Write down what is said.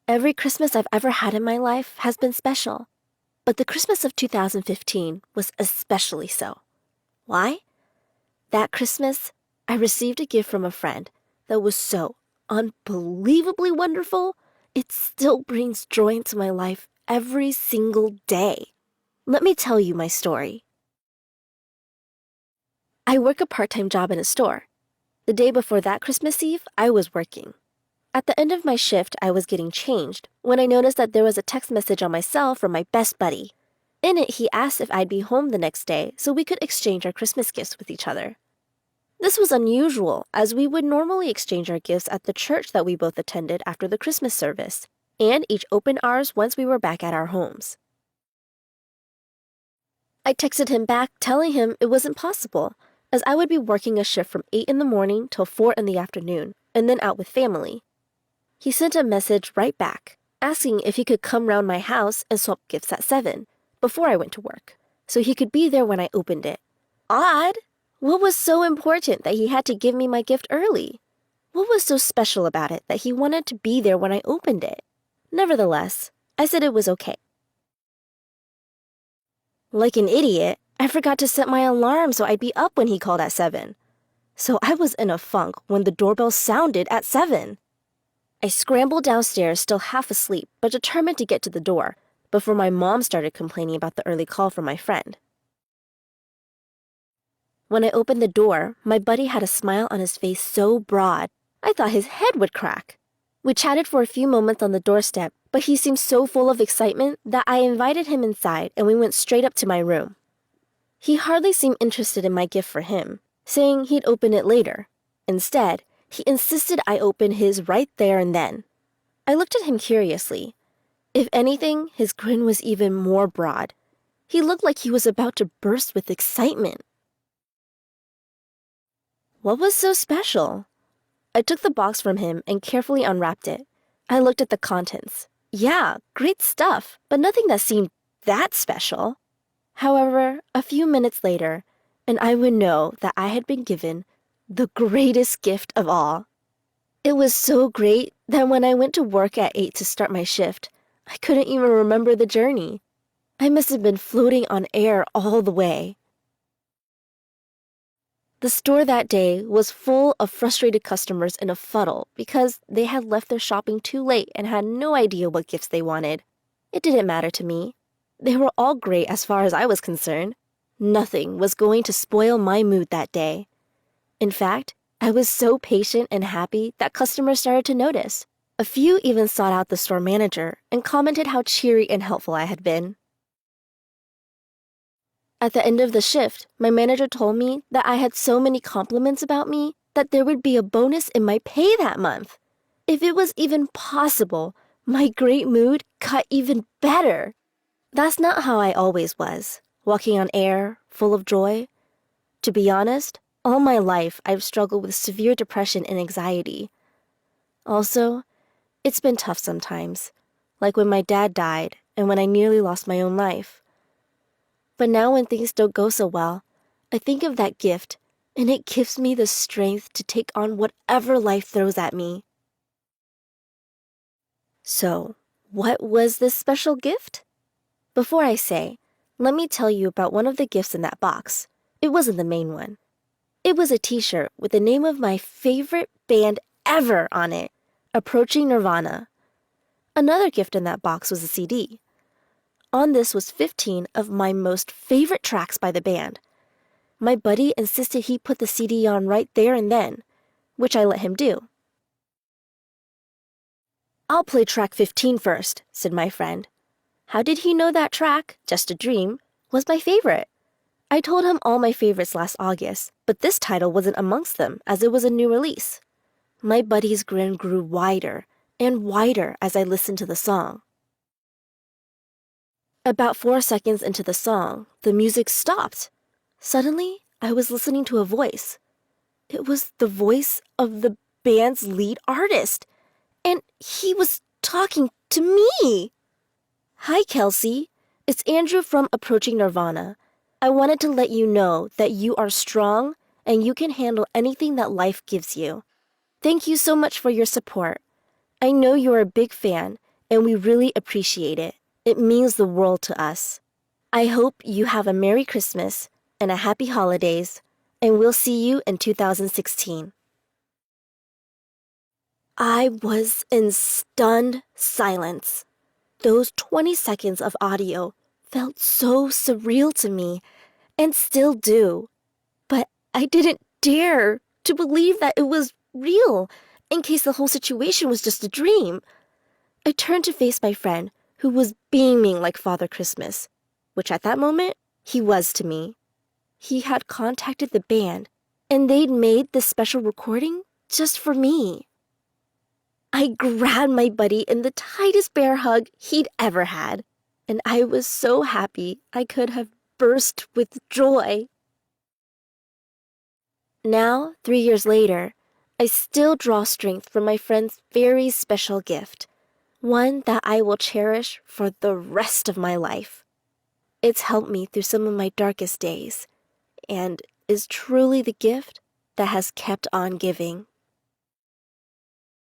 Every Christmas I've ever had in my life has been special, but the Christmas of 2015 was especially so. Why? That Christmas, I received a gift from a friend that was so unbelievably wonderful, it still brings joy into my life every single day. Let me tell you my story. I work a part-time job in a store. The day before that Christmas Eve, I was working. At the end of my shift, I was getting changed when I noticed that there was a text message on my cell from my best buddy. In it, he asked if I'd be home the next day so we could exchange our Christmas gifts with each other. This was unusual, as we would normally exchange our gifts at the church that we both attended after the Christmas service, and each opened ours once we were back at our homes. I texted him back telling him it wasn't possible, as I would be working a shift from 8 in the morning till 4 in the afternoon, and then out with family. He sent a message right back, asking if he could come round my house and swap gifts at 7, before I went to work, so he could be there when I opened it. Odd! What was so important that he had to give me my gift early? What was so special about it that he wanted to be there when I opened it? Nevertheless, I said it was okay. Like an idiot, I forgot to set my alarm so I'd be up when he called at 7. So I was in a funk when the doorbell sounded at 7. I scrambled downstairs, still half asleep, but determined to get to the door, before my mom started complaining about the early call from my friend. When I opened the door, my buddy had a smile on his face so broad, I thought his head would crack. We chatted for a few moments on the doorstep, but he seemed so full of excitement that I invited him inside and we went straight up to my room. He hardly seemed interested in my gift for him, saying he'd open it later. Instead, he insisted I open his right there and then. I looked at him curiously. If anything, his grin was even more broad. He looked like he was about to burst with excitement. What was so special? I took the box from him and carefully unwrapped it. I looked at the contents. Yeah, great stuff, but nothing that seemed that special. However, a few minutes later, and I would know that I had been given the greatest gift of all. It was so great that when I went to work at 8 to start my shift, I couldn't even remember the journey. I must have been floating on air all the way. The store that day was full of frustrated customers in a fuddle because they had left their shopping too late and had no idea what gifts they wanted. It didn't matter to me. They were all great as far as I was concerned. Nothing was going to spoil my mood that day. In fact, I was so patient and happy that customers started to notice. A few even sought out the store manager and commented how cheery and helpful I had been. At the end of the shift, my manager told me that I had so many compliments about me that there would be a bonus in my pay that month. If it was even possible, my great mood got even better. That's not how I always was, walking on air, full of joy. To be honest, all my life I've struggled with severe depression and anxiety. Also, it's been tough sometimes, like when my dad died and when I nearly lost my own life. But now when things don't go so well, I think of that gift, and it gives me the strength to take on whatever life throws at me. So, what was this special gift? Before I say, let me tell you about one of the gifts in that box. It wasn't the main one. It was a t-shirt with the name of my favorite band ever on it, Approaching Nirvana. Another gift in that box was a CD. On this was 15 of my most favorite tracks by the band. My buddy insisted he put the CD on right there and then, which I let him do. "I'll play track 15 first," said my friend. How did he know that track, Just a Dream, was my favorite? I told him all my favorites last August, but this title wasn't amongst them as it was a new release. My buddy's grin grew wider and wider as I listened to the song. About 4 seconds into the song, the music stopped. Suddenly, I was listening to a voice. It was the voice of the band's lead artist, and he was talking to me. "Hi, Kelsey. It's Andrew from Approaching Nirvana. I wanted to let you know that you are strong and you can handle anything that life gives you. Thank you so much for your support. I know you're a big fan, and we really appreciate it. It means the world to us. I hope you have a Merry Christmas and a Happy Holidays, and we'll see you in 2016. I was in stunned silence. Those 20 seconds of audio felt so surreal to me, and still do. But I didn't dare to believe that it was real, in case the whole situation was just a dream. I turned to face my friend, who was beaming like Father Christmas, which at that moment, he was to me. He had contacted the band, and they'd made this special recording just for me. I grabbed my buddy in the tightest bear hug he'd ever had, and I was so happy I could have burst with joy. Now, 3 years later, I still draw strength from my friend's very special gift, one that I will cherish for the rest of my life. It's helped me through some of my darkest days, and is truly the gift that has kept on giving.